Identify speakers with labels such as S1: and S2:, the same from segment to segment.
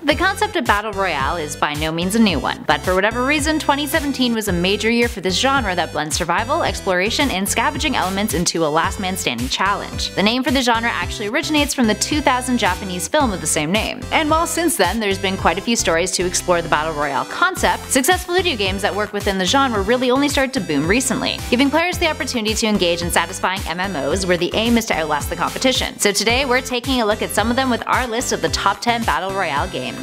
S1: The concept of Battle Royale is by no means a new one, but for whatever reason 2017 was a major year for this genre that blends survival, exploration, and scavenging elements into a last man standing challenge. The name for the genre actually originates from the 2000 Japanese film of the same name. And while since then there's been quite a few stories to explore the Battle Royale concept, successful video games that work within the genre really only started to boom recently, giving players the opportunity to engage in satisfying MMOs where the aim is to outlast the competition. So today we're taking a look at some of them with our list of the top 10 Battle Royale games.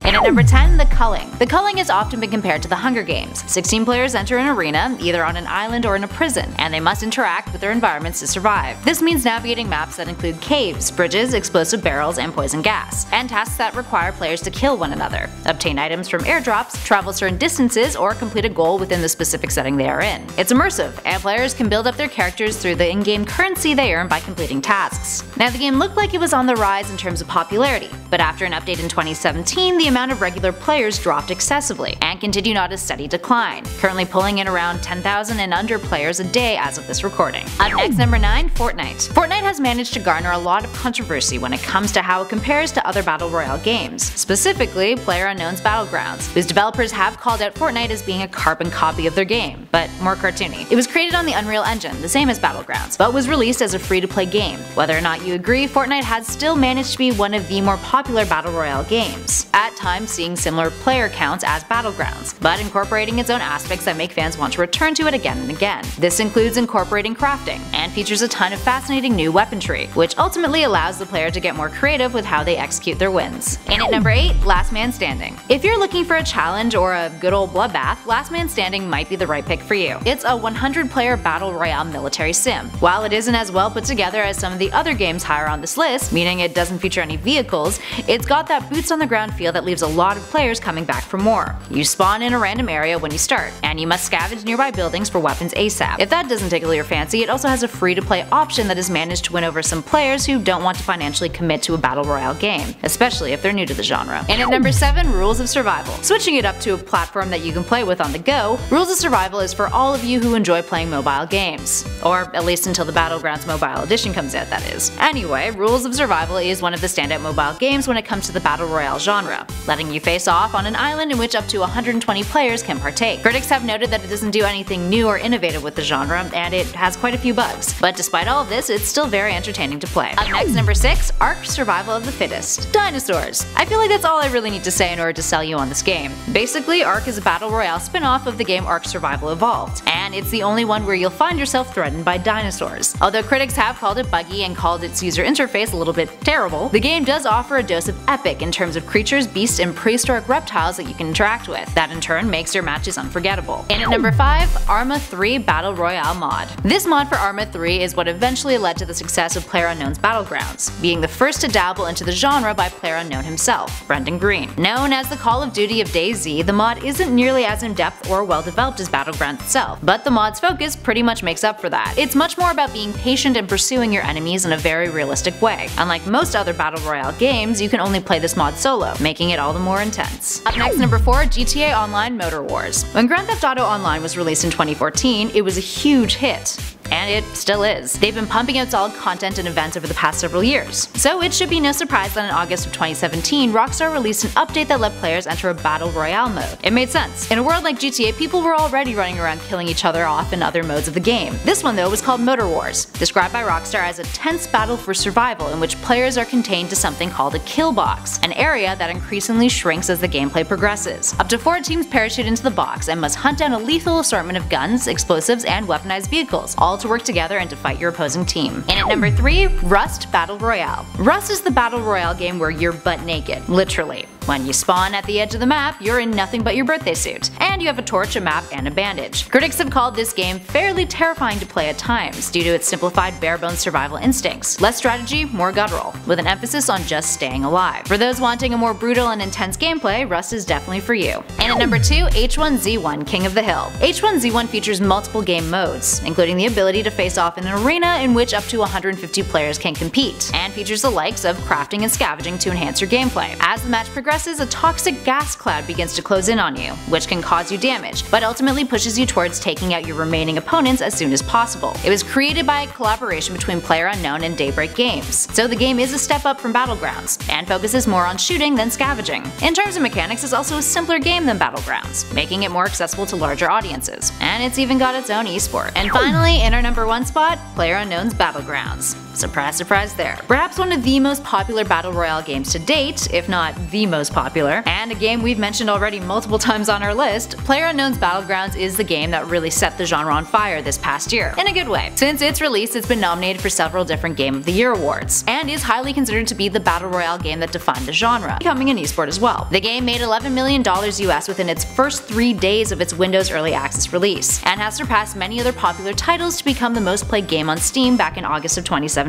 S1: At number 10, The Culling. The Culling has often been compared to the Hunger Games. 16 players enter an arena, either on an island or in a prison, and they must interact with their environments to survive. This means navigating maps that include caves, bridges, explosive barrels, and poison gas, and tasks that require players to kill one another, obtain items from airdrops, travel certain distances, or complete a goal within the specific setting they are in. It's immersive, and players can build up their characters through the in-game currency they earn by completing tasks. Now, the game looked like it was on the rise in terms of popularity, but after an update in 2017, the amount of regular players dropped excessively, and continued on a steady decline, currently pulling in around 10,000 and under players a day as of this recording. Up next, number 9, Fortnite. Fortnite has managed to garner a lot of controversy when it comes to how it compares to other Battle Royale games, specifically PlayerUnknown's Battlegrounds, whose developers have called out Fortnite as being a carbon copy of their game, but more cartoony. It was created on the Unreal Engine, the same as Battlegrounds, but was released as a free-to-play game. Whether or not you agree, Fortnite has still managed to be one of the more popular Battle Royale games, at times seeing similar player counts as Battlegrounds, but incorporating its own aspects that make fans want to return to it again and again. This includes incorporating crafting, and features a ton of fascinating new weaponry, which ultimately allows the player to get more creative with how they execute their wins. And at number 8, Last Man Standing. If you're looking for a challenge or a good old bloodbath, Last Man Standing might be the right pick for you. It's a 100-player Battle Royale military sim. While it isn't as well put together as some of the other games higher on this list, meaning it doesn't feature any vehicles, it's got that boots on the ground feel that leaves a lot of players coming back for more. You spawn in a random area when you start, and you must scavenge nearby buildings for weapons ASAP. If that doesn't tickle your fancy, it also has a free-to-play option that has managed to win over some players who don't want to financially commit to a Battle Royale game, especially if they're new to the genre. And at number 7, Rules of Survival. Switching it up to a platform that you can play with on the go, Rules of Survival is for all of you who enjoy playing mobile games. Or at least until the Battlegrounds Mobile Edition comes out, that is. Anyway, Rules of Survival is one of the standout mobile games when it comes to the Battle Royale genre, letting you face off on an island in which up to 120 players can partake. Critics have noted that it doesn't do anything new or innovative with the genre, and it has quite a few bugs. But despite all of this, it's still very entertaining to play. Up next, number 6, Ark Survival of the Fittest. Dinosaurs. I feel like that's all I really need to say in order to sell you on this game. Basically, Ark is a Battle Royale spin-off of the game Ark Survival Evolved, and it's the only one where you'll find yourself threatened by dinosaurs. Although critics have called it buggy and called its user interface a little bit terrible, the game does offer a dose of epic in terms of creatures, beasts, and prehistoric reptiles that you can interact with. That in turn makes your matches unforgettable. And at number 5, Arma 3 Battle Royale mod. This mod for Arma 3 is what eventually led to the success of PlayerUnknown's Battlegrounds, being the first to dabble into the genre by PlayerUnknown himself, Brendan Green. Known as the Call of Duty of DayZ, the mod isn't nearly as in-depth or well-developed as Battlegrounds itself, but the mod's focus pretty much makes up for that. It's much more about being patient and pursuing your enemies in a very realistic way. Unlike most other Battle Royale games, you can only play this mod solo, making it all the more intense. Up next, number 4, GTA Online Motor Wars. When Grand Theft Auto Online was released in 2014, it was a huge hit. And it still is. They've been pumping out solid content and events over the past several years. So it should be no surprise that in August of 2017, Rockstar released an update that let players enter a Battle Royale mode. It made sense. In a world like GTA, people were already running around killing each other off in other modes of the game. This one though was called Motor Wars, described by Rockstar as a tense battle for survival in which players are contained to something called a kill box, an area that increasingly shrinks as the gameplay progresses. Up to 4 teams parachute into the box and must hunt down a lethal assortment of guns, explosives, and weaponized vehicles, all to work together and to fight your opposing team. And at number 3, Rust Battle Royale. Rust is the Battle Royale game where you're butt naked, literally. When you spawn at the edge of the map, you're in nothing but your birthday suit, and you have a torch, a map, and a bandage. Critics have called this game fairly terrifying to play at times due to its simplified bare-bones survival instincts. Less strategy, more guttural, with an emphasis on just staying alive. For those wanting a more brutal and intense gameplay, Rust is definitely for you. And at number 2, H1Z1 King of the Hill. H1Z1 features multiple game modes, including the ability to face off in an arena in which up to 150 players can compete, and features the likes of crafting and scavenging to enhance your gameplay. As the match progresses, progresses, a toxic gas cloud begins to close in on you, which can cause you damage, but ultimately pushes you towards taking out your remaining opponents as soon as possible. It was created by a collaboration between PlayerUnknown and Daybreak Games, so the game is a step up from Battlegrounds, and focuses more on shooting than scavenging. In terms of mechanics, it's also a simpler game than Battlegrounds, making it more accessible to larger audiences, and it's even got its own esport. And finally, in our number 1 spot, PlayerUnknown's Battlegrounds. Surprise, surprise there. Perhaps one of the most popular battle royale games to date, if not the most popular, and a game we've mentioned already multiple times on our list, PlayerUnknown's Battlegrounds is the game that really set the genre on fire this past year, in a good way. Since its release, it's been nominated for several different Game of the Year awards, and is highly considered to be the battle royale game that defined the genre, becoming an esport as well. The game made $11 million US within its first 3 days of its Windows Early Access release, and has surpassed many other popular titles to become the most played game on Steam back in August of 2017.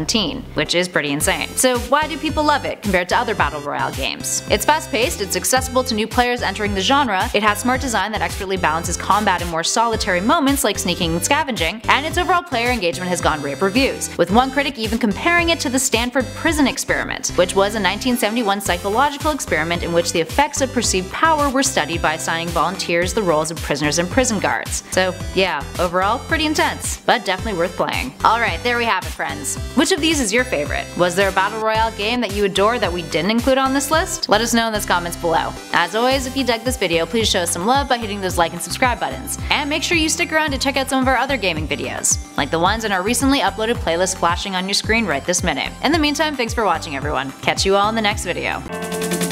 S1: Which is pretty insane. So why do people love it compared to other battle royale games? It's fast-paced, it's accessible to new players entering the genre, it has smart design that expertly balances combat in more solitary moments like sneaking and scavenging, and its overall player engagement has gone rave reviews, with one critic even comparing it to the Stanford Prison Experiment, which was a 1971 psychological experiment in which the effects of perceived power were studied by assigning volunteers the roles of prisoners and prison guards. So yeah, overall pretty intense, but definitely worth playing. Alright, there we have it, friends. Which of these is your favorite? Was there a battle royale game that you adore that we didn't include on this list? Let us know in the comments below. As always, if you dug this video, please show us some love by hitting those like and subscribe buttons. And make sure you stick around to check out some of our other gaming videos, like the ones in our recently uploaded playlist flashing on your screen right this minute. In the meantime, thanks for watching everyone. Catch you all in the next video.